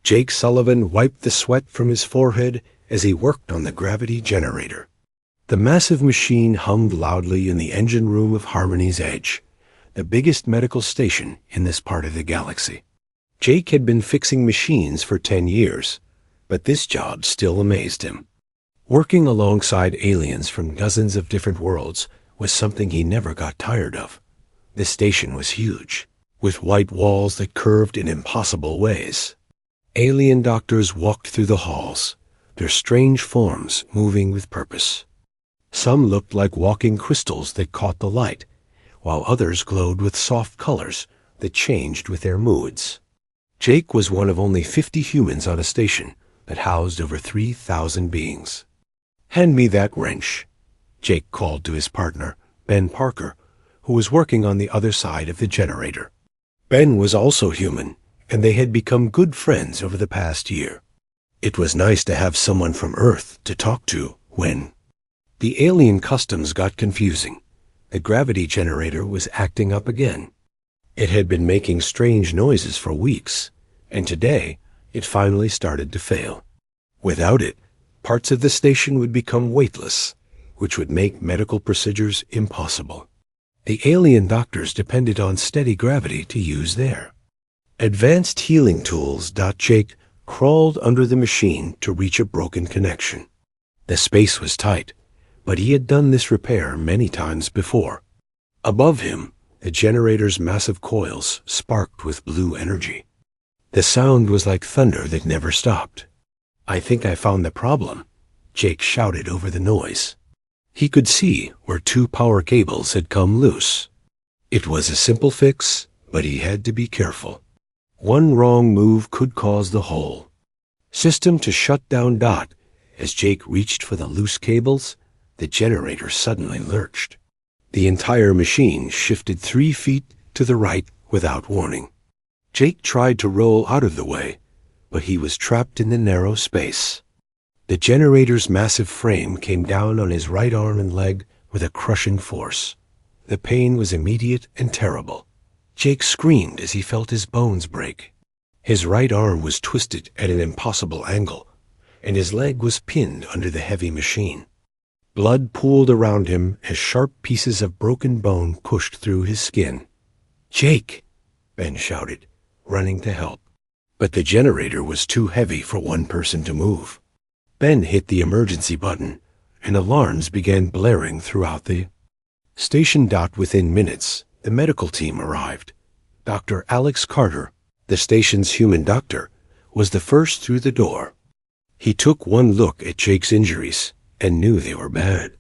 Jake Sullivan wiped the sweat from his forehead as he worked on the gravity generator. The massive machine hummed loudly in the engine room of Harmony's Edge, the biggest medical station in this part of the galaxy. Jake had been fixing machines for 10 years, but this job still amazed him. Working alongside aliens from dozens of different worlds was something he never got tired of. The station was huge, with white walls that curved in impossible ways. Alien doctors walked through the halls, their strange forms moving with purpose. Some looked like walking crystals that caught the light, while others glowed with soft colors that changed with their moods. Jake was one of only 50 humans on a station that housed over 3,000 beings. "Hand me that wrench," Jake called to his partner, Ben Parker, who was working on the other side of the generator. Ben was also human, and they had become good friends over the past year. It was nice to have someone from Earth to talk to when the alien customs got confusing. The gravity generator was acting up again. It had been making strange noises for weeks, and today it finally started to fail. Without it, parts of the station would become weightless, which would make medical procedures impossible. The alien doctors depended on steady gravity to use there. Advanced healing tools. Jake crawled under the machine to reach a broken connection. The space was tight, but he had done this repair many times before. Above him, the generator's massive coils sparked with blue energy. The sound was like thunder that never stopped. "I think I found the problem," Jake shouted over the noise. He could see where 2 power cables had come loose. It was a simple fix, but he had to be careful. One wrong move could cause the whole system to shut down. As Jake reached for the loose cables, the generator suddenly lurched. The entire machine shifted 3 feet to the right without warning. Jake tried to roll out of the way, but he was trapped in the narrow space. The generator's massive frame came down on his right arm and leg with a crushing force. The pain was immediate and terrible. Jake screamed as he felt his bones break. His right arm was twisted at an impossible angle, and his leg was pinned under the heavy machine. Blood pooled around him as sharp pieces of broken bone pushed through his skin. "Jake!" Ben shouted, running to help. But the generator was too heavy for one person to move. Ben hit the emergency button, and alarms began blaring throughout the station. Within minutes, the medical team arrived. Dr. Alex Carter, the station's human doctor, was the first through the door. He took one look at Jake's injuries and knew they were bad.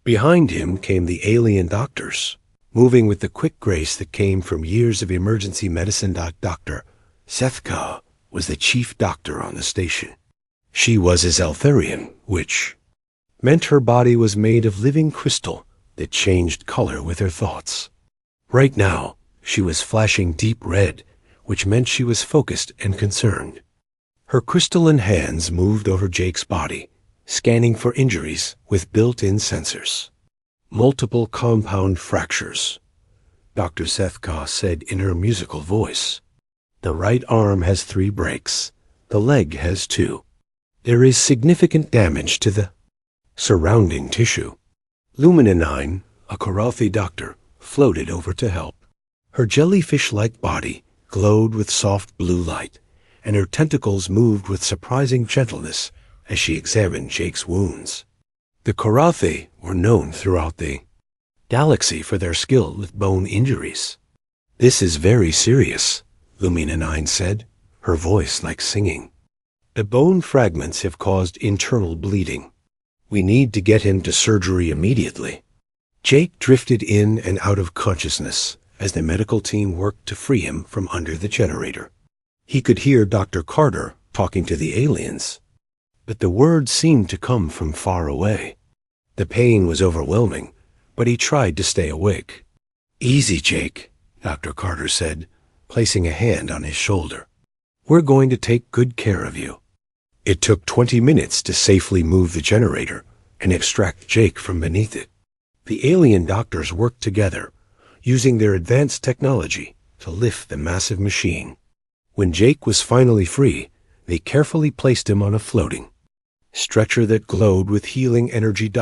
Behind him came the alien doctors, moving with the quick grace that came from years of emergency medicine. Dr. Sethka was the chief doctor on the station. She was a Zeltharian, which meant her body was made of living crystal that changed color with her thoughts. Right now, she was flashing deep red, which meant she was focused and concerned. Her crystalline hands moved over Jake's body, scanning for injuries with built-in sensors. "Multiple compound fractures," Dr. Sethka said in her musical voice. "The right arm has 3 breaks. The leg has 2. There is significant damage to the surrounding tissue." Lumina 9, a Karathi doctor, floated over to help. Her jellyfish-like body glowed with soft blue light, and her tentacles moved with surprising gentleness as she examined Jake's wounds. The Karathi were known throughout the galaxy for their skill with bone injuries. "This is very serious," Lumina 9 said, her voice like singing. "The bone fragments have caused internal bleeding. We need to get him to surgery immediately." Jake drifted in and out of consciousness as the medical team worked to free him from under the generator. He could hear Dr. Carter talking to the aliens, but the words seemed to come from far away. The pain was overwhelming, but he tried to stay awake. "Easy, Jake," Dr. Carter said, placing a hand on his shoulder. "We're going to take good care of you." It took 20 minutes to safely move the generator and extract Jake from beneath it. The alien doctors worked together, using their advanced technology to lift the massive machine. When Jake was finally free, They carefully placed him on a floating stretcher that glowed with healing energy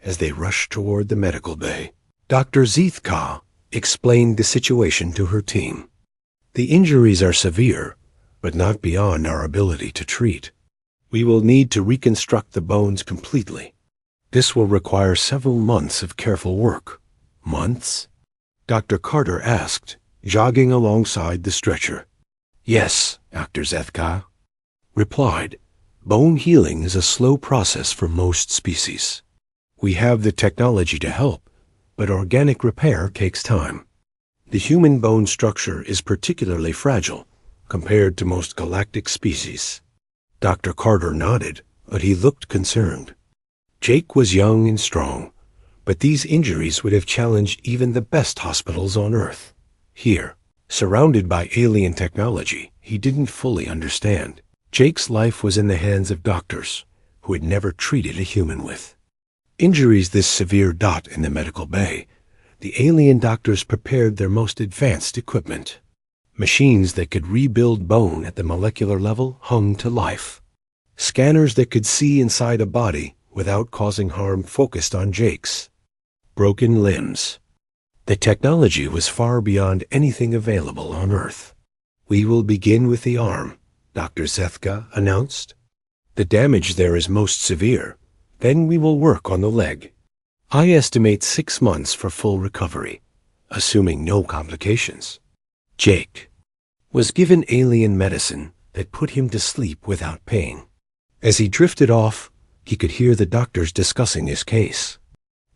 as they rushed toward the medical bay. Dr. Zethka explained the situation to her team. The injuries are severe, but not beyond our ability to treat. We will need to reconstruct the bones completely. This will require several months of careful work. Months? Dr. Carter asked, jogging alongside the stretcher. Yes, Dr. Zethka replied. Bone healing is a slow process for most species. We have the technology to help, but organic repair takes time. The human bone structure is particularly fragile compared to most galactic species. Dr. Carter nodded, but he looked concerned. Jake was young and strong, but these injuries would have challenged even the best hospitals on Earth. Here, surrounded by alien technology, he didn't fully understand. Jake's life was in the hands of doctors who had never treated a human with injuries this severe. In the medical bay, the alien doctors prepared their most advanced equipment. Machines that could rebuild bone at the molecular level hung to life. Scanners that could see inside a body without causing harm focused on Jake's broken limbs. The technology was far beyond anything available on Earth. We will begin with the arm, Dr. Zethka announced. The damage there is most severe. Then we will work on the leg. I estimate 6 months for full recovery, assuming no complications. Jake was given alien medicine that put him to sleep without pain. As he drifted off, he could hear the doctors discussing his case.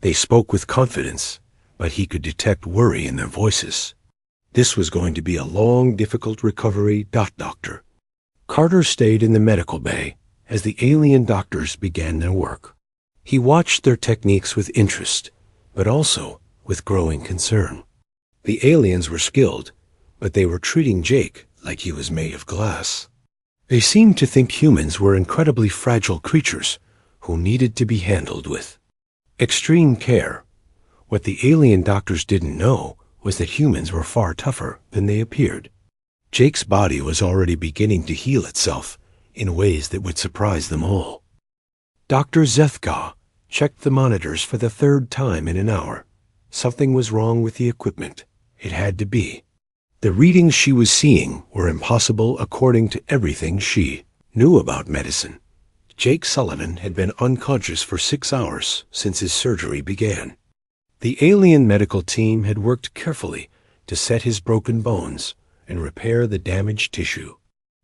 They spoke with confidence, but he could detect worry in their voices. This was going to be a long, difficult recovery. Doctor Carter stayed in the medical bay as the alien doctors began their work. He watched their techniques with interest, but also with growing concern. The aliens were skilled, but they were treating Jake like he was made of glass. They seemed to think humans were incredibly fragile creatures who needed to be handled with extreme care. What the alien doctors didn't know was that humans were far tougher than they appeared. Jake's body was already beginning to heal itself in ways that would surprise them all. Dr. Zethka checked the monitors for the 3rd time in an hour. Something was wrong with the equipment. It had to be. The readings she was seeing were impossible according to everything she knew about medicine. Jake Sullivan had been unconscious for 6 hours since his surgery began. The alien medical team had worked carefully to set his broken bones and repair the damaged tissue.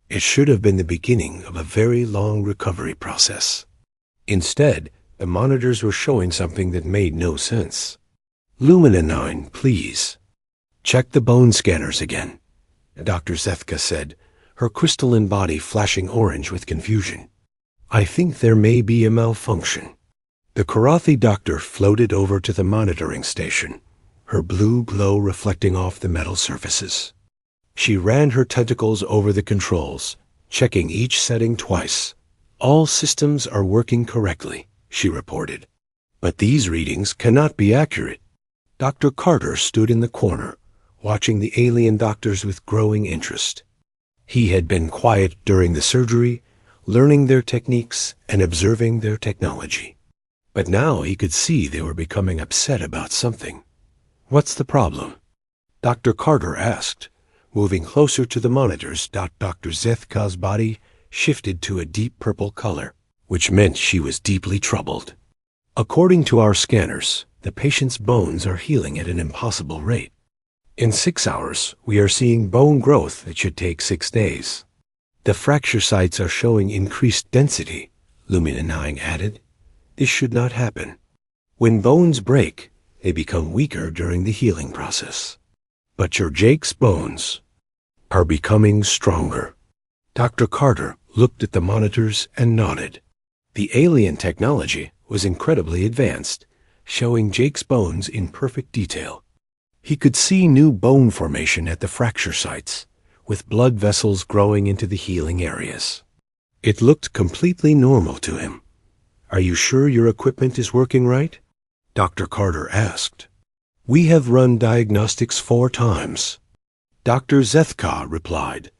It should have been the beginning of a very long recovery process. Instead, the monitors were showing something that made no sense. Lumina 9, please. Check the bone scanners again, Dr. Zethka said, her crystalline body flashing orange with confusion. I think there may be a malfunction. The Karathi doctor floated over to the monitoring station, her blue glow reflecting off the metal surfaces. She ran her tentacles over the controls, checking each setting twice. All systems are working correctly, she reported. But these readings cannot be accurate. Dr. Carter stood in the corner, watching the alien doctors with growing interest. He had been quiet during the surgery, learning their techniques and observing their technology. But now he could see they were becoming upset about something. What's the problem? Dr. Carter asked, moving closer to the monitors. Dr. Zethka's body shifted to a deep purple color, which meant she was deeply troubled. According to our scanners, the patient's bones are healing at an impossible rate. In 6 hours, we are seeing bone growth that should take 6 days. The fracture sites are showing increased density, Lumina 9 added. This should not happen. When bones break, they become weaker during the healing process. But your Jake's bones are becoming stronger. Dr. Carter looked at the monitors and nodded. The alien technology was incredibly advanced, showing Jake's bones in perfect detail. He could see new bone formation at the fracture sites, with blood vessels growing into the healing areas. It looked completely normal to him. Are you sure your equipment is working right? Dr. Carter asked. We have run diagnostics 4 times. Dr. Zethka replied.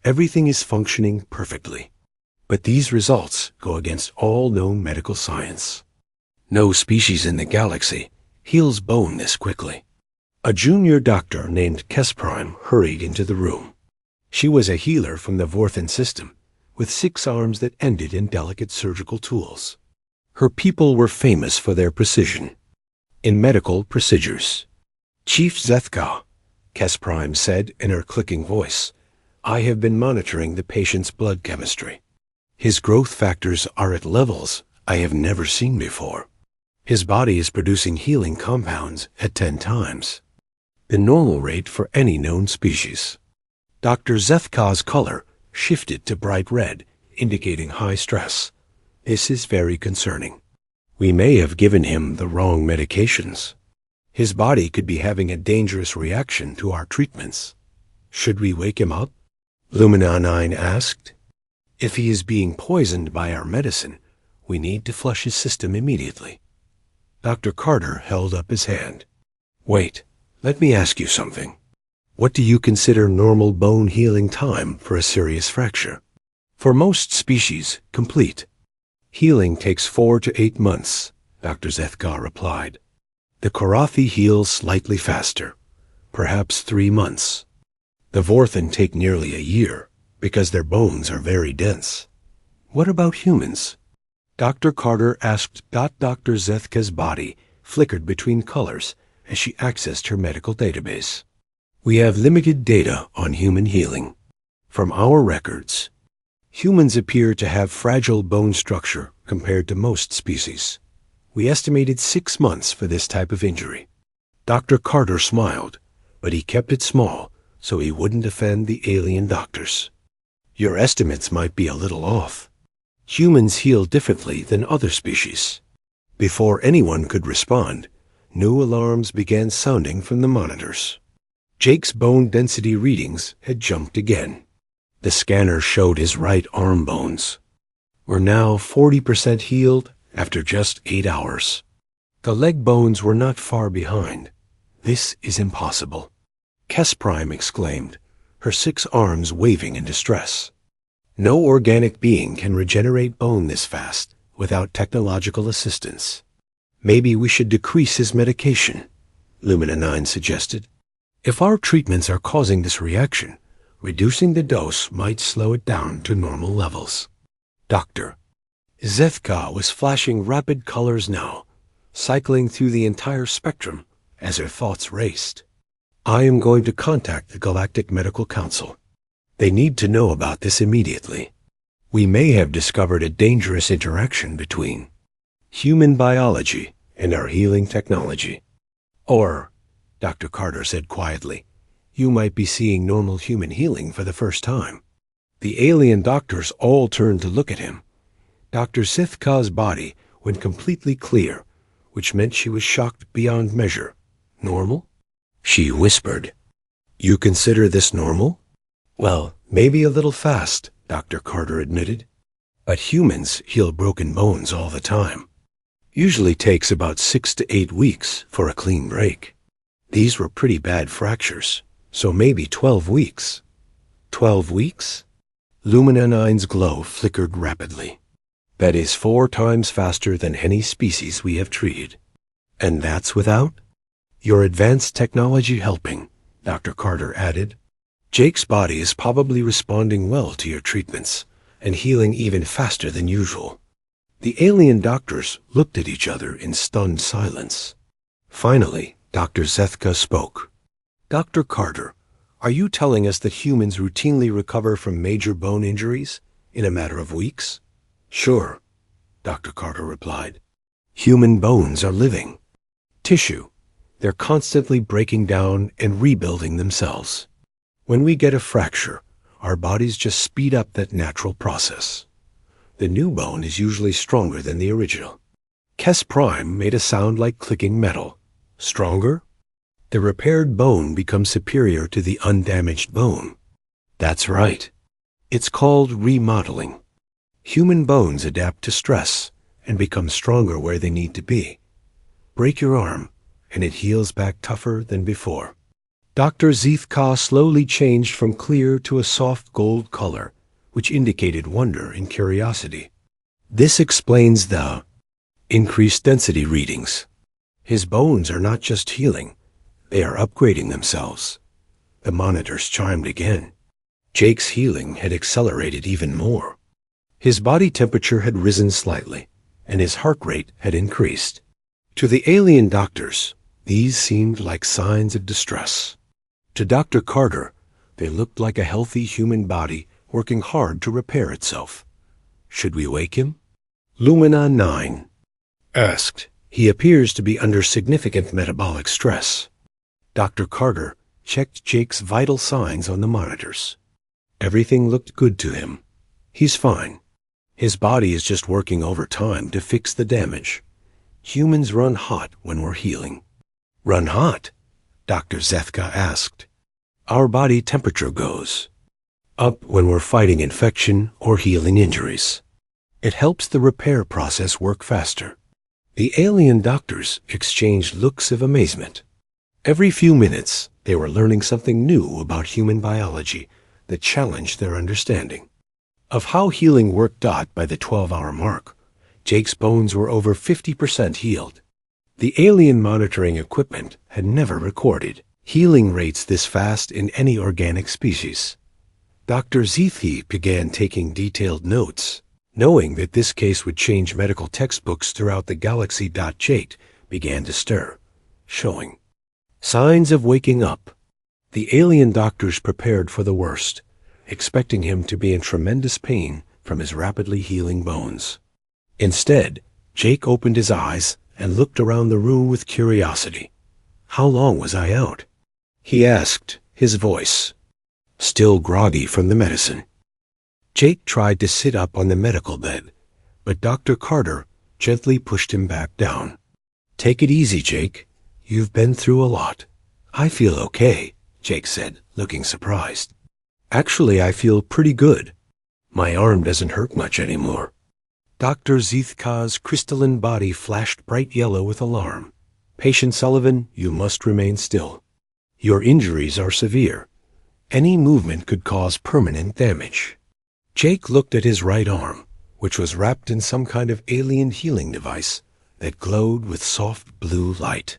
Everything is functioning perfectly. But these results go against all known medical science. No species in the galaxy heals bone this quickly. A junior doctor named Kesprime hurried into the room. She was a healer from the Vorthan system, with 6 arms that ended in delicate surgical tools. Her people were famous for their precision in medical procedures. Chief Zethka, Kesprime said in her clicking voice, I have been monitoring the patient's blood chemistry. His growth factors are at levels I have never seen before. His body is producing healing compounds at 10 times the normal rate for any known species. Dr. Zethka's color shifted to bright red, indicating high stress. This is very concerning. We may have given him the wrong medications. His body could be having a dangerous reaction to our treatments. Should we wake him up? Lumina 9 asked. If he is being poisoned by our medicine, we need to flush his system immediately. Dr. Carter held up his hand. Wait, let me ask you something. What do you consider normal bone healing time for a serious fracture? For most species, complete. Healing takes 4 to 8 months, Dr. Zethka replied. The Korathi heals slightly faster, perhaps 3 months. The Vorthan take nearly a year, because their bones are very dense. What about humans? Dr. Carter asked. Dr. Zethka's body flickered between colors as she accessed her medical database. We have limited data on human healing. From our records, humans appear to have fragile bone structure compared to most species. We estimated 6 months for this type of injury. Dr. Carter smiled, but he kept it small so he wouldn't offend the alien doctors. Your estimates might be a little off. Humans heal differently than other species. Before anyone could respond, new alarms began sounding from the monitors. Jake's bone density readings had jumped again. The scanner showed his right arm bones. We're now 40% healed after just 8 hours. The leg bones were not far behind. This is impossible. Kesprime exclaimed, her 6 arms waving in distress. No organic being can regenerate bone this fast without technological assistance. Maybe we should decrease his medication, Lumina 9 suggested. If our treatments are causing this reaction, reducing the dose might slow it down to normal levels. Doctor. Zethka was flashing rapid colors now, cycling through the entire spectrum as her thoughts raced. I am going to contact the Galactic Medical Council. They need to know about this immediately. We may have discovered a dangerous interaction between human biology and our healing technology. Or, Dr. Carter said quietly, you might be seeing normal human healing for the first time. The alien doctors all turned to look at him. Dr. Zethka's body went completely clear, which meant she was shocked beyond measure. Normal? She whispered. You consider this normal? Well, maybe a little fast, Dr. Carter admitted. But humans heal broken bones all the time. Usually takes about 6 to 8 weeks for a clean break. These were pretty bad fractures, so maybe 12 weeks. 12 weeks? Lumina 9's glow flickered rapidly. That is 4 times faster than any species we have treated. And that's without your advanced technology helping, Dr. Carter added. Jake's body is probably responding well to your treatments and healing even faster than usual. The alien doctors looked at each other in stunned silence. Finally, Dr. Zethka spoke. Dr. Carter, are you telling us that humans routinely recover from major bone injuries in a matter of weeks? Sure, Dr. Carter replied. Human bones are living tissue. They're constantly breaking down and rebuilding themselves. When we get a fracture, our bodies just speed up that natural process. The new bone is usually stronger than the original. Kesprime made a sound like clicking metal. Stronger? The repaired bone becomes superior to the undamaged bone. That's right. It's called remodeling. Human bones adapt to stress and become stronger where they need to be. Break your arm, and it heals back tougher than before. Dr. Zethka slowly changed from clear to a soft gold color, which indicated wonder and curiosity. This explains the increased density readings. His bones are not just healing, they are upgrading themselves. The monitors chimed again. Jake's healing had accelerated even more. His body temperature had risen slightly, and his heart rate had increased. To the alien doctors, these seemed like signs of distress. To Dr. Carter, they looked like a healthy human body working hard to repair itself. Should we wake him? Lumina 9 asked. He appears to be under significant metabolic stress. Dr. Carter checked Jake's vital signs on the monitors. Everything looked good to him. He's fine. His body is just working overtime to fix the damage. Humans run hot when we're healing. Run hot? Dr. Zethka asked. Our body temperature goes up when we're fighting infection or healing injuries. It helps the repair process work faster. The alien doctors exchanged looks of amazement. Every few minutes, they were learning something new about human biology that challenged their understanding. Of how healing worked out by the 12-hour mark, Jake's bones were over 50% healed. The alien monitoring equipment had never recorded healing rates this fast in any organic species. Dr. Zethi began taking detailed notes, knowing that this case would change medical textbooks throughout the galaxy. Jake began to stir, showing signs of waking up. The alien doctors prepared for the worst, expecting him to be in tremendous pain from his rapidly healing bones. Instead, Jake opened his eyes and looked around the room with curiosity. How long was I out? He asked, his voice still groggy from the medicine. Jake tried to sit up on the medical bed, but Dr. Carter gently pushed him back down. Take it easy, Jake. You've been through a lot. I feel okay, Jake said, looking surprised. Actually, I feel pretty good. My arm doesn't hurt much anymore. Dr. Zethka's crystalline body flashed bright yellow with alarm. Patient Sullivan, you must remain still. Your injuries are severe. Any movement could cause permanent damage. Jake looked at his right arm, which was wrapped in some kind of alien healing device that glowed with soft blue light.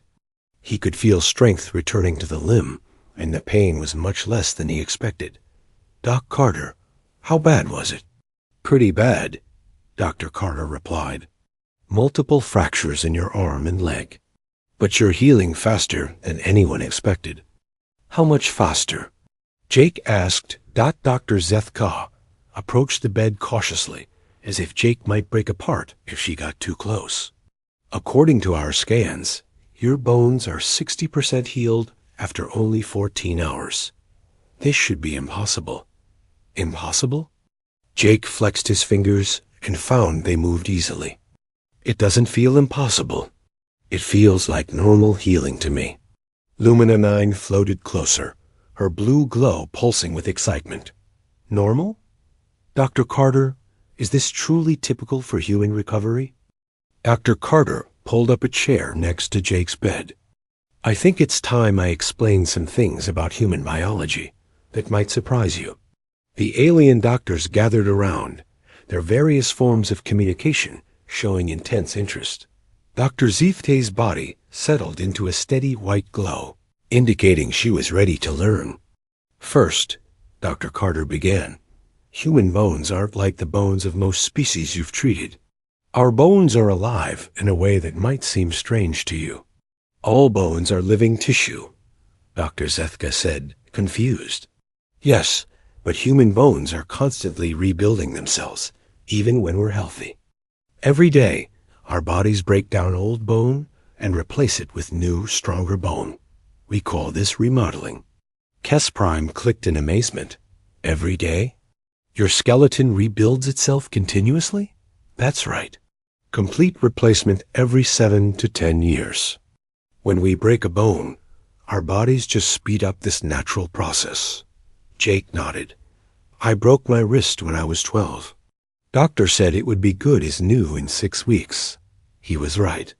He could feel strength returning to the limb, and the pain was much less than he expected. Doc Carter, how bad was it? Pretty bad, Dr. Carter replied. Multiple fractures in your arm and leg. But you're healing faster than anyone expected. How much faster? Jake asked. Dr. Zethka approached the bed cautiously, as if Jake might break apart if she got too close. According to our scans, your bones are 60% healed after only 14 hours. This should be impossible. Impossible? Jake flexed his fingers and found they moved easily. It doesn't feel impossible. It feels like normal healing to me. Lumina 9 floated closer, her blue glow pulsing with excitement. Normal? Dr. Carter, is this truly typical for human recovery? Dr. Carter pulled up a chair next to Jake's bed. I think it's time I explain some things about human biology that might surprise you. The alien doctors gathered around, their various forms of communication showing intense interest. Dr. Zifte's body settled into a steady white glow, indicating she was ready to learn. First, Dr. Carter began. Human bones aren't like the bones of most species you've treated. Our bones are alive in a way that might seem strange to you. All bones are living tissue, Dr. Zethka said, confused. Yes, but human bones are constantly rebuilding themselves, even when we're healthy. Every day, our bodies break down old bone and replace it with new, stronger bone. We call this remodeling. Kes Prime clicked in amazement. Every day? Your skeleton rebuilds itself continuously? That's right. Complete replacement every 7 to 10 years. When we break a bone, our bodies just speed up this natural process. Jake nodded. I broke my wrist when I was 12. Doctor said it would be good as new in 6 weeks. He was right.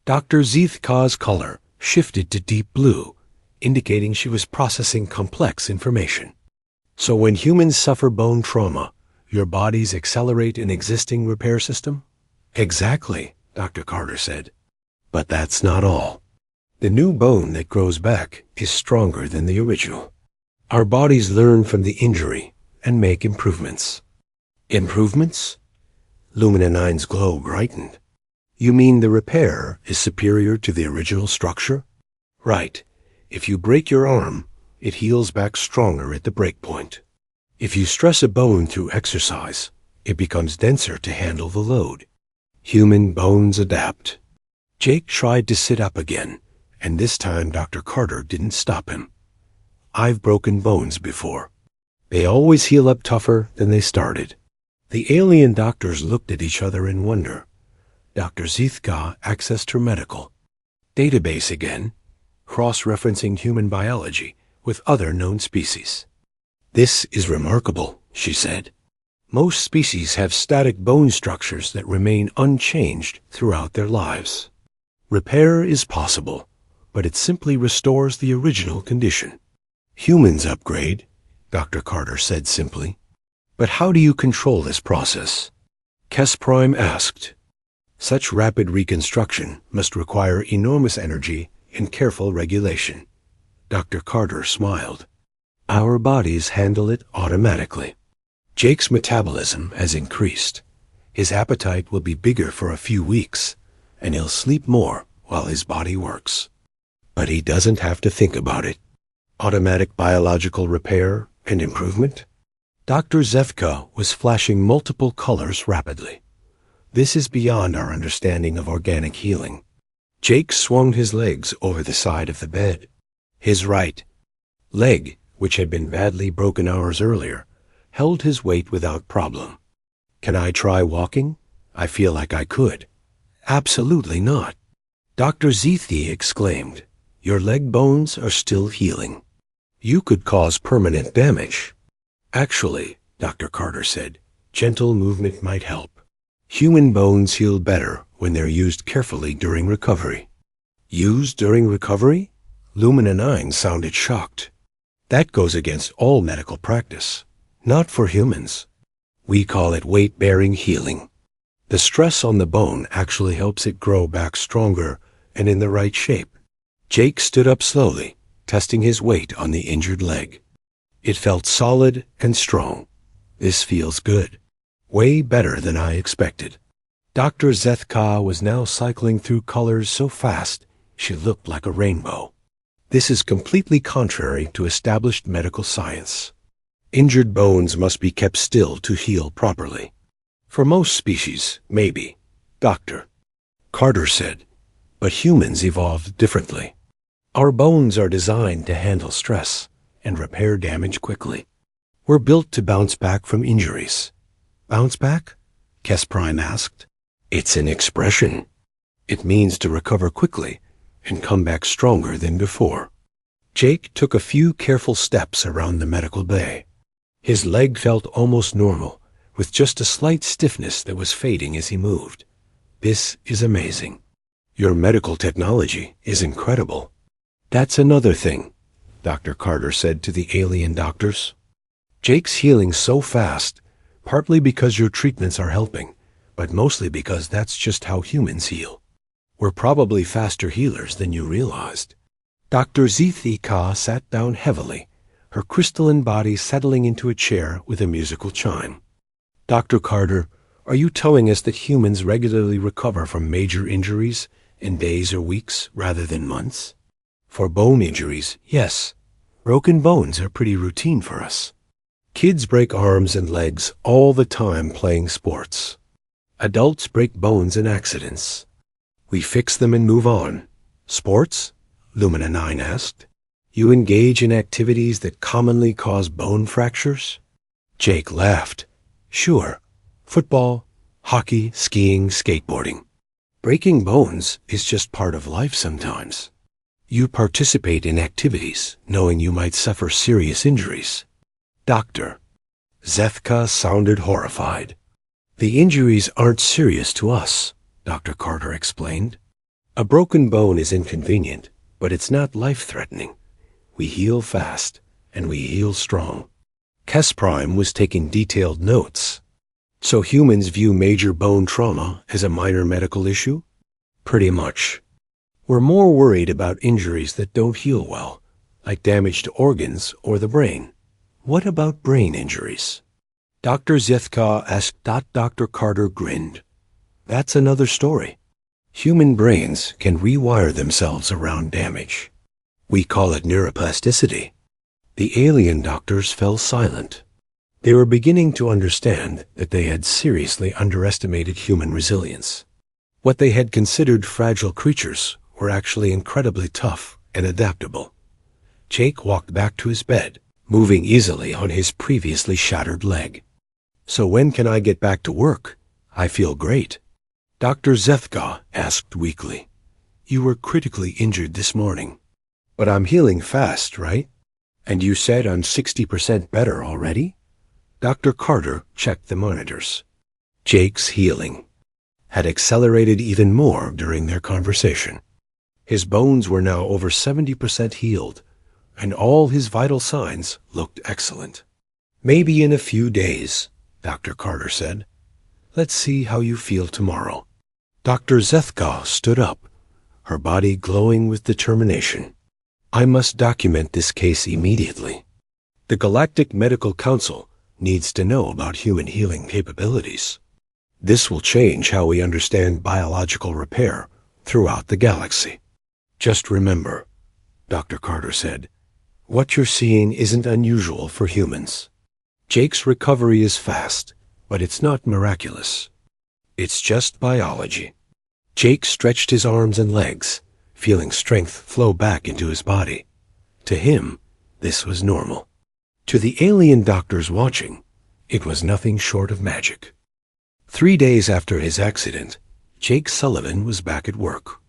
Dr. Zethka's color shifted to deep blue, indicating she was processing complex information. So when humans suffer bone trauma, your bodies accelerate an existing repair system? Exactly, Dr. Carter said. But that's not all. The new bone that grows back is stronger than the original. Our bodies learn from the injury and make improvements. Improvements? Lumina 9's glow brightened. You mean the repair is superior to the original structure? Right. If you break your arm, it heals back stronger at the break point. If you stress a bone through exercise, it becomes denser to handle the load. Human bones adapt. Jake tried to sit up again, and this time Dr. Carter didn't stop him. I've broken bones before. They always heal up tougher than they started. The alien doctors looked at each other in wonder. Dr. Zithka accessed her medical database again, cross-referencing human biology with other known species. This is remarkable, she said. Most species have static bone structures that remain unchanged throughout their lives. Repair is possible, but it simply restores the original condition. Humans upgrade, Dr. Carter said simply. But how do you control this process? Kes Prime asked. Such rapid reconstruction must require enormous energy and careful regulation. Dr. Carter smiled. Our bodies handle it automatically. Jake's metabolism has increased. His appetite will be bigger for a few weeks, and he'll sleep more while his body works. But he doesn't have to think about it. Automatic biological repair and improvement? Dr. Zethka was flashing multiple colors rapidly. This is beyond our understanding of organic healing. Jake swung his legs over the side of the bed. His right leg, which had been badly broken hours earlier, held his weight without problem. Can I try walking? I feel like I could. Absolutely not. Dr. Zethi exclaimed. Your leg bones are still healing. You could cause permanent damage. Actually, Dr. Carter said, gentle movement might help. Human bones heal better when they're used carefully during recovery. Used during recovery? Lumina 9 sounded shocked. That goes against all medical practice. Not for humans. We call it weight-bearing healing. The stress on the bone actually helps it grow back stronger and in the right shape. Jake stood up slowly, testing his weight on the injured leg. It felt solid and strong. This feels good. Way better than I expected. Dr. Zethka was now cycling through colors so fast she looked like a rainbow. This is completely contrary to established medical science. Injured bones must be kept still to heal properly. For most species, maybe, Dr. Carter said, but humans evolved differently. Our bones are designed to handle stress and repair damage quickly. We're built to bounce back from injuries. Bounce back? Kes Prime asked. It's an expression. It means to recover quickly and come back stronger than before. Jake took a few careful steps around the medical bay. His leg felt almost normal, with just a slight stiffness that was fading as he moved. This is amazing. Your medical technology is incredible. That's another thing, Dr. Carter said to the alien doctors. Jake's healing so fast, partly because your treatments are helping, but mostly because that's just how humans heal. We're probably faster healers than you realized. Dr. Zithika sat down heavily, her crystalline body settling into a chair with a musical chime. Dr. Carter, are you telling us that humans regularly recover from major injuries in days or weeks rather than months? For bone injuries, yes. Broken bones are pretty routine for us. Kids break arms and legs all the time playing sports. Adults break bones in accidents. We fix them and move on. Sports? Lumina 9 asked. You engage in activities that commonly cause bone fractures? Jake laughed. Sure. Football, hockey, skiing, skateboarding. Breaking bones is just part of life sometimes. You participate in activities knowing you might suffer serious injuries. Doctor. Zethka sounded horrified. The injuries aren't serious to us, Dr. Carter explained. A broken bone is inconvenient, but it's not life-threatening. We heal fast, and we heal strong. Kes Prime was taking detailed notes. So humans view major bone trauma as a minor medical issue? Pretty much. We're more worried about injuries that don't heal well, like damage to organs or the brain. What about brain injuries? Dr. Zethka asked. Dr. Carter grinned. That's another story. Human brains can rewire themselves around damage. We call it neuroplasticity. The alien doctors fell silent. They were beginning to understand that they had seriously underestimated human resilience. What they had considered fragile creatures were actually incredibly tough and adaptable. Jake walked back to his bed, moving easily on his previously shattered leg. So when can I get back to work? I feel great. Dr. Zethka asked weakly. You were critically injured this morning. But I'm healing fast, right? And you said I'm 60% better already? Dr. Carter checked the monitors. Jake's healing had accelerated even more during their conversation. His bones were now over 70% healed, and all his vital signs looked excellent. Maybe in a few days, Dr. Carter said. Let's see how you feel tomorrow. Dr. Zethka stood up, her body glowing with determination. I must document this case immediately. The Galactic Medical Council needs to know about human healing capabilities. This will change how we understand biological repair throughout the galaxy. Just remember, Dr. Carter said, what you're seeing isn't unusual for humans. Jake's recovery is fast, but it's not miraculous. It's just biology. Jake stretched his arms and legs, feeling strength flow back into his body. To him, this was normal. To the alien doctors watching, it was nothing short of magic. 3 days after his accident, Jake Sullivan was back at work.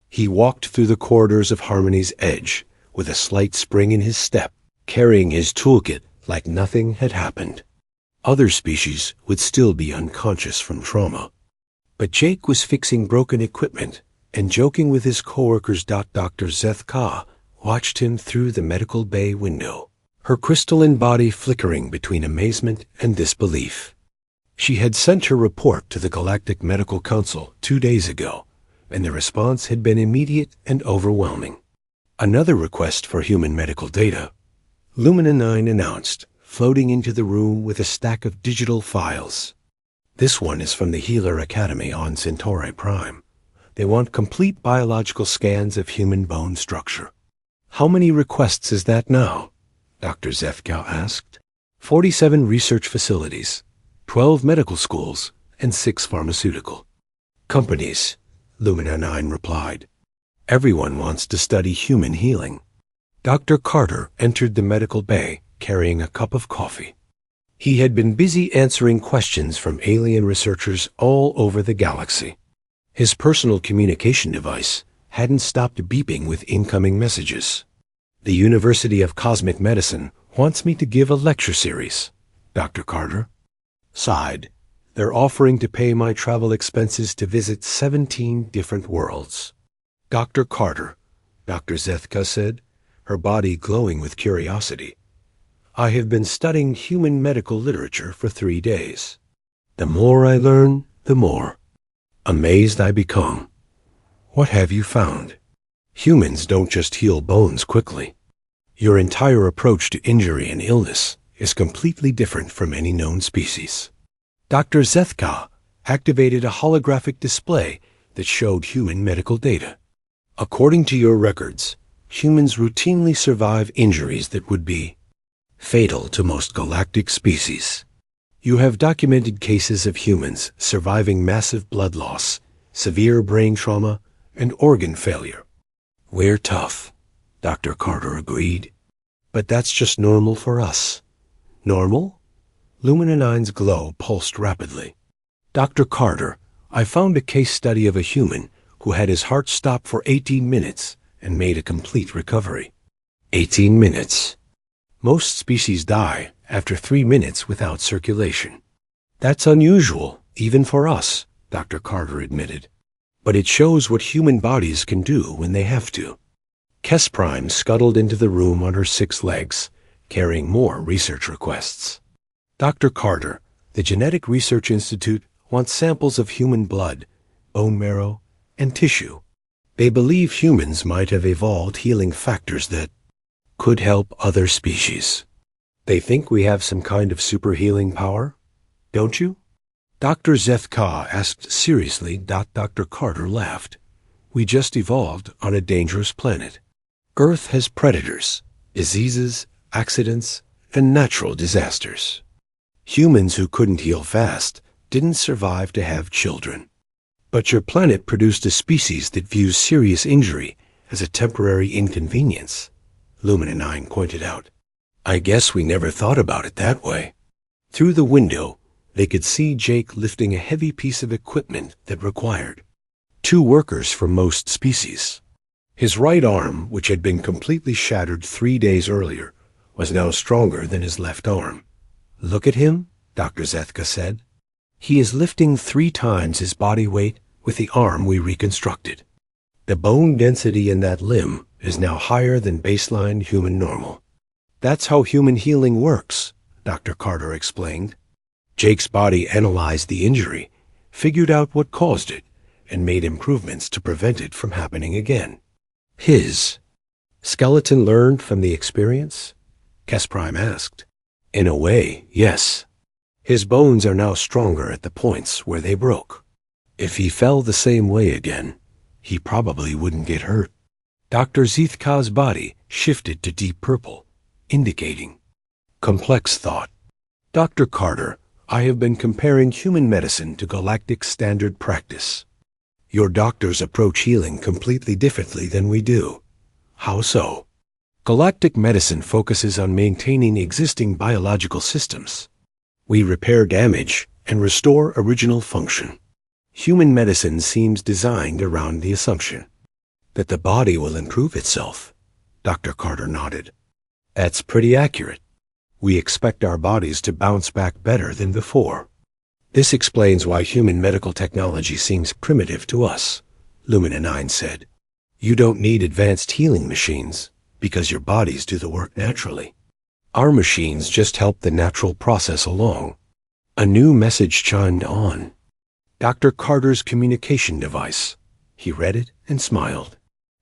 He walked through the corridors of Harmony's Edge with a slight spring in his step, carrying his toolkit like nothing had happened. Other species would still be unconscious from trauma. But Jake was fixing broken equipment and joking with his coworkers. Dr. Zethka watched him through the medical bay window, her crystalline body flickering between amazement and disbelief. She had sent her report to the Galactic Medical Council 2 days ago, and the response had been immediate and overwhelming. Another request for human medical data, Lumina 9 announced, floating into the room with a stack of digital files. This one is from the Healer Academy on Centauri Prime. They want complete biological scans of human bone structure. How many requests is that now? Dr. Zethka asked. 47 research facilities, 12 medical schools, and 6 pharmaceutical companies, Lumina 9 replied. Everyone wants to study human healing. Dr. Carter entered the medical bay carrying a cup of coffee. He had been busy answering questions from alien researchers all over the galaxy. His personal communication device hadn't stopped beeping with incoming messages. The University of Cosmic Medicine wants me to give a lecture series, Dr. Carter sighed. They're offering to pay my travel expenses to visit 17 different worlds. Dr. Carter, Dr. Zethka said, her body glowing with curiosity. I have been studying human medical literature for 3 days. The more I learn, the more amazed I become. What have you found? Humans don't just heal bones quickly. Your entire approach to injury and illness is completely different from any known species. Dr. Zethka activated a holographic display that showed human medical data. According to your records, humans routinely survive injuries that would be fatal to most galactic species. You have documented cases of humans surviving massive blood loss, severe brain trauma, and organ failure. We're tough, Dr. Carter agreed. But that's just normal for us. Normal? Lumina 9's glow pulsed rapidly. Dr. Carter, I found a case study of a human who had his heart stop for 18 minutes and made a complete recovery. 18 minutes. Most species die after 3 minutes without circulation. That's unusual, even for us, Dr. Carter admitted. But it shows what human bodies can do when they have to. Kes Prime scuttled into the room on her 6 legs, carrying more research requests. Dr. Carter, the Genetic Research Institute, wants samples of human blood, bone marrow, and tissue. They believe humans might have evolved healing factors that could help other species. They think we have some kind of super healing power, don't you? Dr. Zethka asked seriously. Dr. Carter laughed. We just evolved on a dangerous planet. Earth has predators, diseases, accidents, and natural disasters. Humans who couldn't heal fast didn't survive to have children. But your planet produced a species that views serious injury as a temporary inconvenience, Lumina 9 pointed out. I guess we never thought about it that way. Through the window, they could see Jake lifting a heavy piece of equipment that required 2 workers from most species. His right arm, which had been completely shattered 3 days earlier, was now stronger than his left arm. Look at him, Dr. Zethka said. He is lifting 3 times his body weight with the arm we reconstructed. The bone density in that limb is now higher than baseline human normal. That's how human healing works, Dr. Carter explained. Jake's body analyzed the injury, figured out what caused it, and made improvements to prevent it from happening again. His skeleton learned from the experience? Kesprime asked. In a way, yes. His bones are now stronger at the points where they broke. If he fell the same way again, he probably wouldn't get hurt. Dr. Zethka's body shifted to deep purple, indicating complex thought. Dr. Carter, I have been comparing human medicine to galactic standard practice. Your doctors approach healing completely differently than we do. How so? Galactic medicine focuses on maintaining existing biological systems. We repair damage and restore original function. Human medicine seems designed around the assumption that the body will improve itself. Dr. Carter nodded. That's pretty accurate. We expect our bodies to bounce back better than before. This explains why human medical technology seems primitive to us, Lumina 9 said. You don't need advanced healing machines because your bodies do the work naturally. Our machines just help the natural process along. A new message chimed on. Dr. Carter's communication device. He read it and smiled.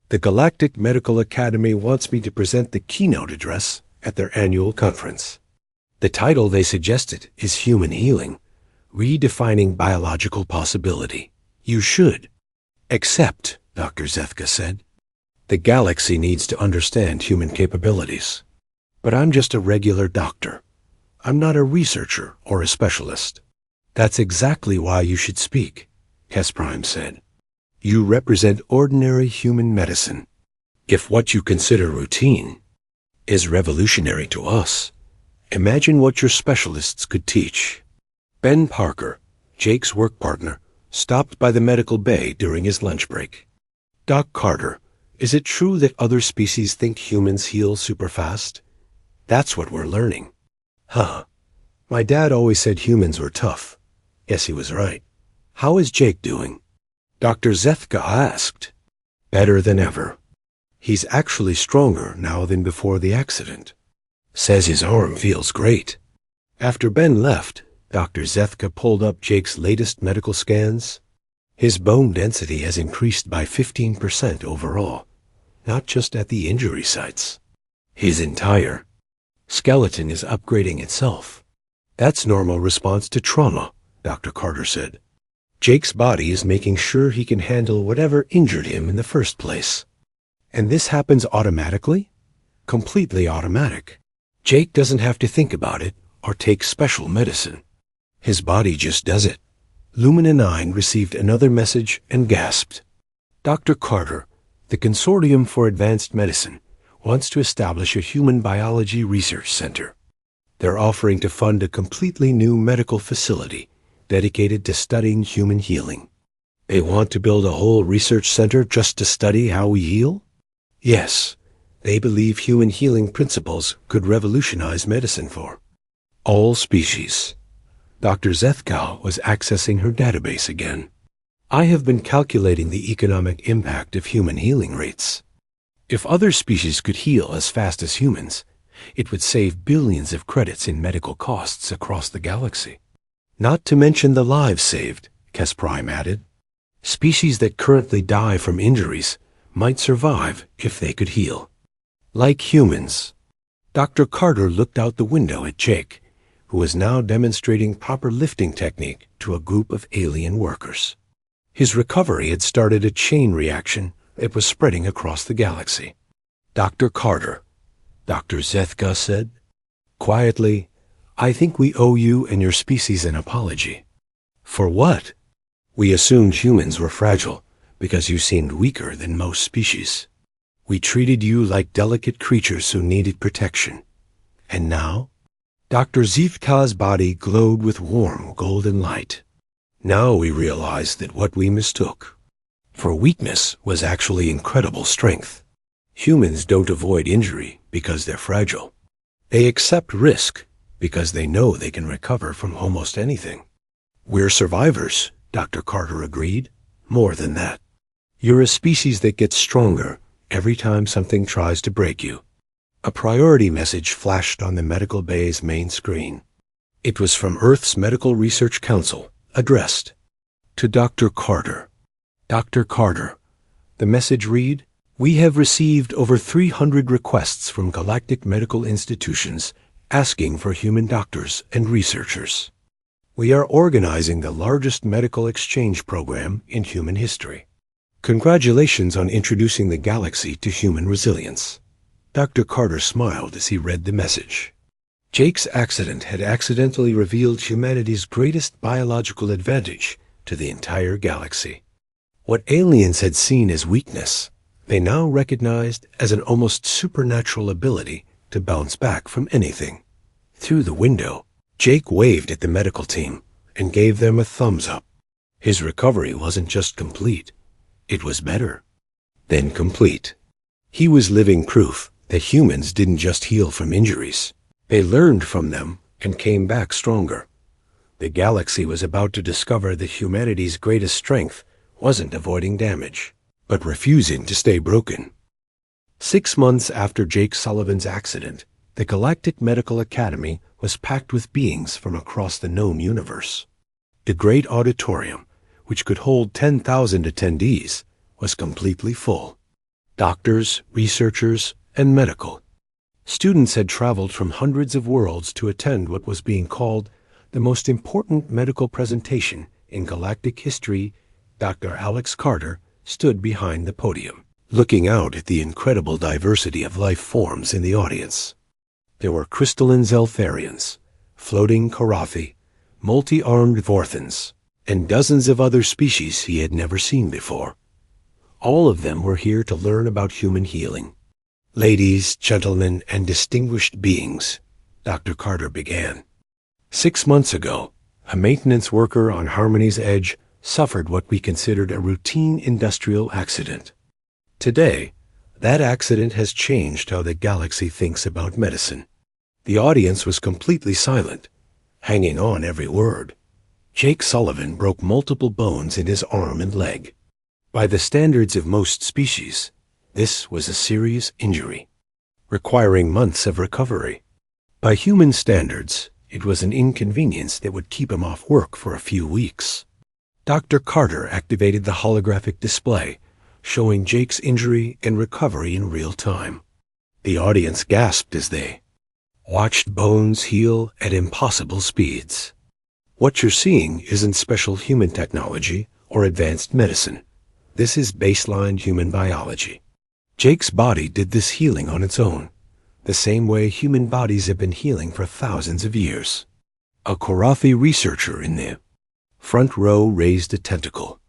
The Galactic Medical Academy wants me to present the keynote address at their annual conference. The title they suggested is Human Healing, Redefining Biological Possibility. You should. Except, Dr. Zethka said, the galaxy needs to understand human capabilities. But I'm just a regular doctor. I'm not a researcher or a specialist. That's exactly why you should speak, Kesprime said. You represent ordinary human medicine. If what you consider routine is revolutionary to us, imagine what your specialists could teach. Ben Parker, Jake's work partner, stopped by the medical bay during his lunch break. Doc Carter, is it true that other species think humans heal super fast? That's what we're learning. Huh. My dad always said humans were tough. Yes, he was right. How is Jake doing? Dr. Zethka asked. Better than ever. He's actually stronger now than before the accident. Says his arm feels great. After Ben left, Dr. Zethka pulled up Jake's latest medical scans. His bone density has increased by 15% overall, not just at the injury sites. His entire skeleton is upgrading itself. That's normal response to trauma, Dr. Carter said. Jake's body is making sure he can handle whatever injured him in the first place. And this happens automatically? Completely automatic. Jake doesn't have to think about it or take special medicine. His body just does it. Lumina 9 received another message and gasped. Dr. Carter, the Consortium for Advanced Medicine, wants to establish a human biology research center. They're offering to fund a completely new medical facility dedicated to studying human healing. They want to build a whole research center just to study how we heal? Yes, they believe human healing principles could revolutionize medicine for all species. Dr. Zethka was accessing her database again. I have been calculating the economic impact of human healing rates. If other species could heal as fast as humans, It would save billions of credits in medical costs across the galaxy. Not to mention the lives saved, Kes Prime added. Species that currently die from injuries might survive if they could heal. Like humans. Dr. Carter looked out the window at Jake, who was now demonstrating proper lifting technique to a group of alien workers. His recovery had started a chain reaction that was spreading across the galaxy. Dr. Carter, Dr. Zethka said. Quietly, I think we owe you and your species an apology. For what? We assumed humans were fragile because you seemed weaker than most species. We treated you like delicate creatures who needed protection. And now? Dr. Zethka's body glowed with warm golden light. Now we realized that what we mistook for weakness was actually incredible strength. Humans don't avoid injury because they're fragile. They accept risk because they know they can recover from almost anything. We're survivors, Dr. Carter agreed. More than that. You're a species that gets stronger every time something tries to break you. A priority message flashed on the medical bay's main screen. It was from Earth's Medical Research Council, addressed to Dr. Carter. Dr. Carter, the message read, We have received over 300 requests from galactic medical institutions asking for human doctors and researchers. We are organizing the largest medical exchange program in human history. Congratulations on introducing the galaxy to human resilience. Dr. Carter smiled as he read the message. Jake's accident had accidentally revealed humanity's greatest biological advantage to the entire galaxy. What aliens had seen as weakness, they now recognized as an almost supernatural ability to bounce back from anything. Through the window, Jake waved at the medical team and gave them a thumbs up. His recovery wasn't just complete, it was better than complete. He was living proof that humans didn't just heal from injuries. They learned from them and came back stronger. The galaxy was about to discover that humanity's greatest strength wasn't avoiding damage, but refusing to stay broken. 6 months after Jake Sullivan's accident, the Galactic Medical Academy was packed with beings from across the known universe. The great auditorium, which could hold 10,000 attendees, was completely full. Doctors, researchers, and medical. Students had traveled from hundreds of worlds to attend what was being called the most important medical presentation in galactic history. Dr. Alex Carter stood behind the podium, looking out at the incredible diversity of life forms in the audience. There were crystalline Zeltharians, floating Karathi, multi-armed Vorthans, and dozens of other species he had never seen before. All of them were here to learn about human healing. Ladies, gentlemen, and distinguished beings, Dr. Carter began. 6 months ago, a maintenance worker on Harmony's Edge suffered what we considered a routine industrial accident. Today, that accident has changed how the galaxy thinks about medicine. The audience was completely silent, hanging on every word. Jake Sullivan broke multiple bones in his arm and leg. By the standards of most species, this was a serious injury, requiring months of recovery. By human standards, it was an inconvenience that would keep him off work for a few weeks. Dr. Carter activated the holographic display, showing Jake's injury and recovery in real time. The audience gasped as they watched bones heal at impossible speeds. What you're seeing isn't special human technology or advanced medicine. This is baseline human biology. Jake's body did this healing on its own, the same way human bodies have been healing for thousands of years. A Karathi researcher in the front row raised a tentacle.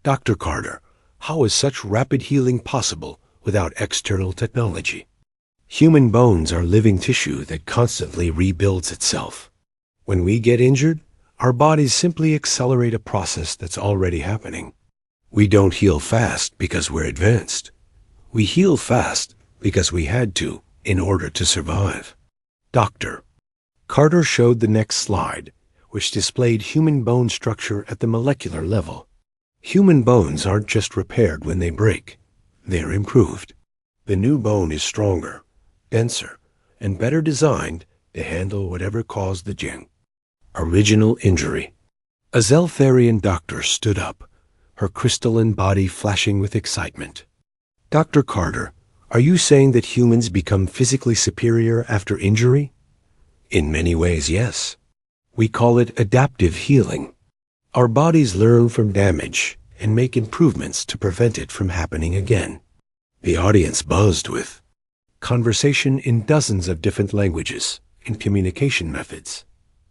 Dr. Carter, how is such rapid healing possible without external technology? Human bones are living tissue that constantly rebuilds itself. When we get injured, our bodies simply accelerate a process that's already happening. We don't heal fast because we're advanced. We heal fast because we had to in order to survive. Dr. Carter showed the next slide, which displayed human bone structure at the molecular level. Human bones aren't just repaired when they break. They're improved. The new bone is stronger, denser, and better designed to handle whatever caused the original injury. A Zeltharian doctor stood up, her crystalline body flashing with excitement. Dr. Carter, are you saying that humans become physically superior after injury? In many ways, yes. We call it adaptive healing. Our bodies learn from damage and make improvements to prevent it from happening again. The audience buzzed with conversation in dozens of different languages and communication methods.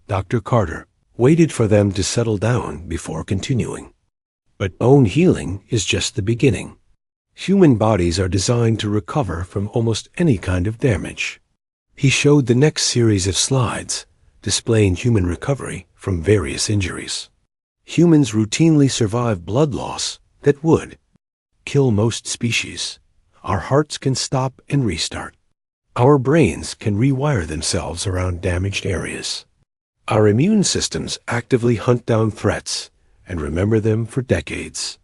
Dr. Carter waited for them to settle down before continuing. But bone healing is just the beginning. Human bodies are designed to recover from almost any kind of damage. He showed the next series of slides, displaying human recovery from various injuries. Humans routinely survive blood loss that would kill most species. Our hearts can stop and restart. Our brains can rewire themselves around damaged areas. Our immune systems actively hunt down threats and remember them for decades.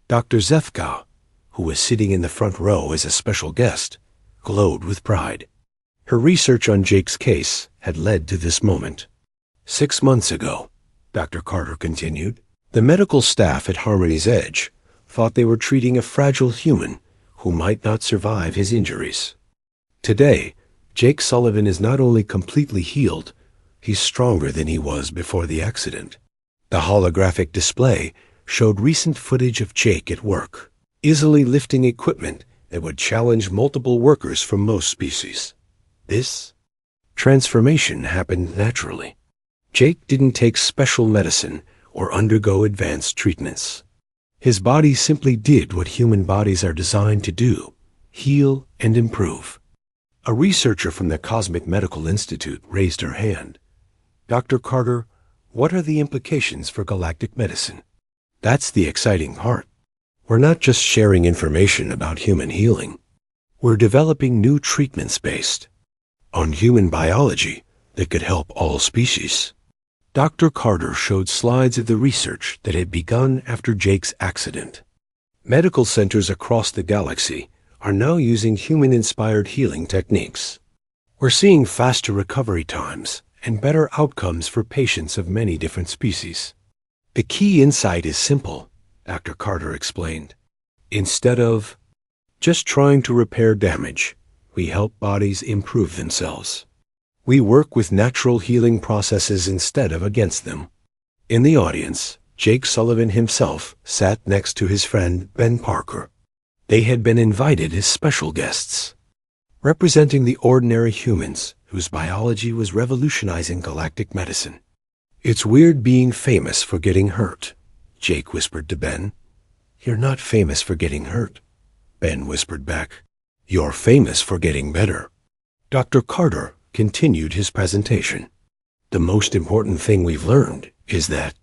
Dr. Zethka, who was sitting in the front row as a special guest, glowed with pride. Her research on Jake's case had led to this moment. 6 months ago, Dr. Carter continued, the medical staff at Harmony's Edge thought they were treating a fragile human who might not survive his injuries. Today, Jake Sullivan is not only completely healed, he's stronger than he was before the accident. The holographic display showed recent footage of Jake at work, easily lifting equipment that would challenge multiple workers from most species. This transformation happened naturally. Jake didn't take special medicine or undergo advanced treatments. His body simply did what human bodies are designed to do: heal and improve. A researcher from the Cosmic Medical Institute raised her hand. Dr. Carter, what are the implications for galactic medicine? That's the exciting part. We're not just sharing information about human healing. We're developing new treatments based on human biology that could help all species. Dr. Carter showed slides of the research that had begun after Jake's accident. Medical centers across the galaxy are now using human-inspired healing techniques. We're seeing faster recovery times and better outcomes for patients of many different species. The key insight is simple, Dr. Carter explained. Instead of just trying to repair damage, we help bodies improve themselves. We work with natural healing processes instead of against them. In the audience, Jake Sullivan himself sat next to his friend Ben Parker. They had been invited as special guests, representing the ordinary humans whose biology was revolutionizing galactic medicine. It's weird being famous for getting hurt, Jake whispered to Ben. You're not famous for getting hurt, Ben whispered back. You're famous for getting better. Dr. Carter continued his presentation. The most important thing we've learned is that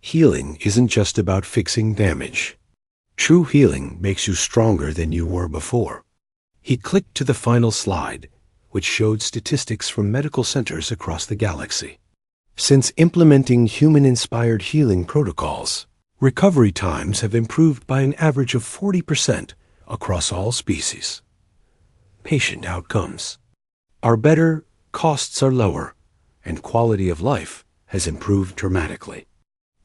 healing isn't just about fixing damage. True healing makes you stronger than you were before. He clicked to the final slide, which showed statistics from medical centers across the galaxy. Since implementing human-inspired healing protocols, recovery times have improved by an average of 40% across all species. Patient outcomes are better, costs are lower, and quality of life has improved dramatically.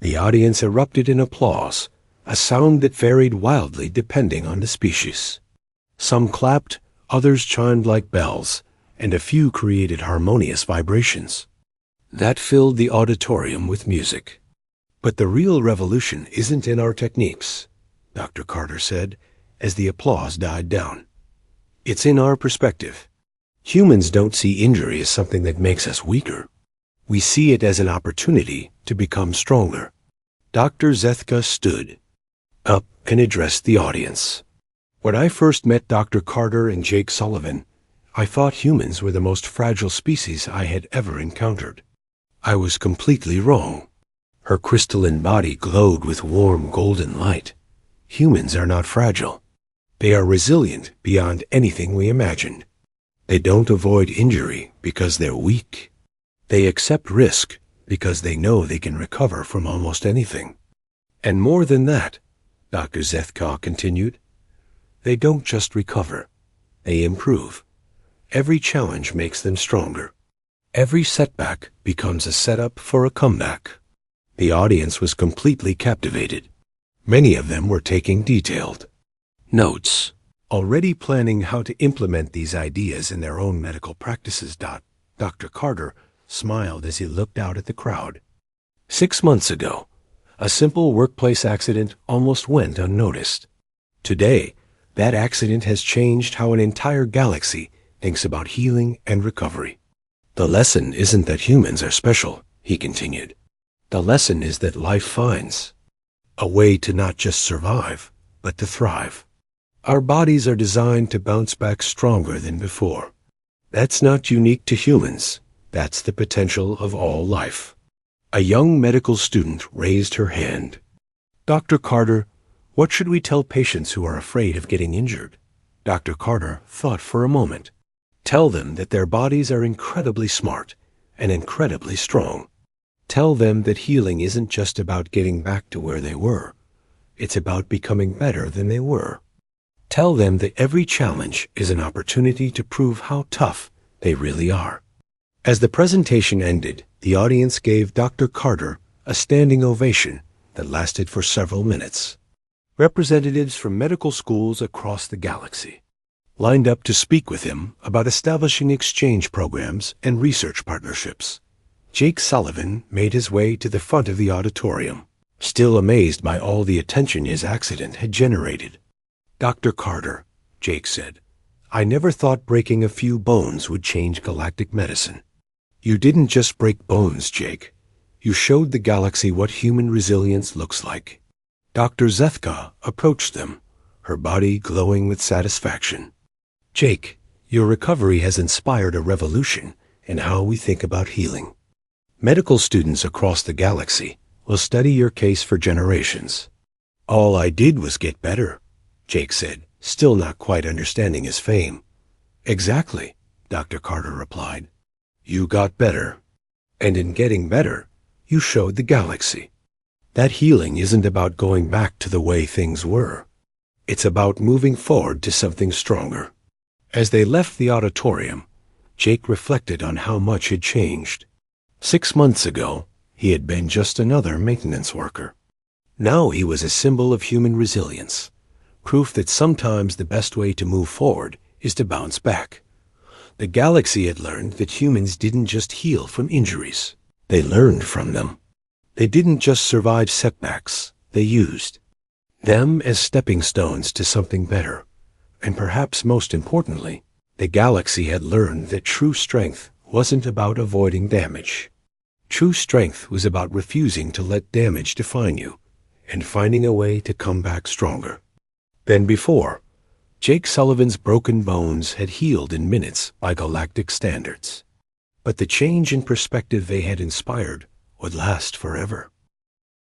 The audience erupted in applause, a sound that varied wildly depending on the species. Some clapped, others chimed like bells, and a few created harmonious vibrations. That filled the auditorium with music. But the real revolution isn't in our techniques, Dr. Carter said, as the applause died down. It's in our perspective. Humans don't see injury as something that makes us weaker. We see it as an opportunity to become stronger. Dr. Zethka stood up and addressed the audience. When I first met Dr. Carter and Jake Sullivan, I thought humans were the most fragile species I had ever encountered. I was completely wrong. Her crystalline body glowed with warm golden light. Humans are not fragile. They are resilient beyond anything we imagined. They don't avoid injury because they're weak. They accept risk because they know they can recover from almost anything. And more than that, Dr. Zethka continued, they don't just recover, they improve. Every challenge makes them stronger. Every setback becomes a setup for a comeback. The audience was completely captivated. Many of them were taking detailed notes, already planning how to implement these ideas in their own medical practices. Dr. Carter smiled as he looked out at the crowd. 6 months ago, a simple workplace accident almost went unnoticed. Today, that accident has changed how an entire galaxy thinks about healing and recovery. The lesson isn't that humans are special, he continued. The lesson is that life finds a way to not just survive, but to thrive. Our bodies are designed to bounce back stronger than before. That's not unique to humans. That's the potential of all life. A young medical student raised her hand. Dr. Carter, what should we tell patients who are afraid of getting injured? Dr. Carter thought for a moment. Tell them that their bodies are incredibly smart and incredibly strong. Tell them that healing isn't just about getting back to where they were. It's about becoming better than they were. Tell them that every challenge is an opportunity to prove how tough they really are. As the presentation ended, the audience gave Dr. Carter a standing ovation that lasted for several minutes. Representatives from medical schools across the galaxy lined up to speak with him about establishing exchange programs and research partnerships. Jake Sullivan made his way to the front of the auditorium, still amazed by all the attention his accident had generated. Dr. Carter, Jake said, I never thought breaking a few bones would change galactic medicine. You didn't just break bones, Jake. You showed the galaxy what human resilience looks like. Dr. Zethka approached them, her body glowing with satisfaction. Jake, your recovery has inspired a revolution in how we think about healing. Medical students across the galaxy will study your case for generations. All I did was get better, Jake said, still not quite understanding his fame. Exactly, Dr. Carter replied. You got better. And in getting better, you showed the galaxy that healing isn't about going back to the way things were. It's about moving forward to something stronger. As they left the auditorium, Jake reflected on how much had changed. 6 months ago, he had been just another maintenance worker. Now he was a symbol of human resilience, proof that sometimes the best way to move forward is to bounce back. The galaxy had learned that humans didn't just heal from injuries. They learned from them. They didn't just survive setbacks. They used them as stepping stones to something better. And perhaps most importantly, the galaxy had learned that true strength wasn't about avoiding damage. True strength was about refusing to let damage define you and finding a way to come back stronger than before. Jake Sullivan's broken bones had healed in minutes by galactic standards. But the change in perspective they had inspired would last forever.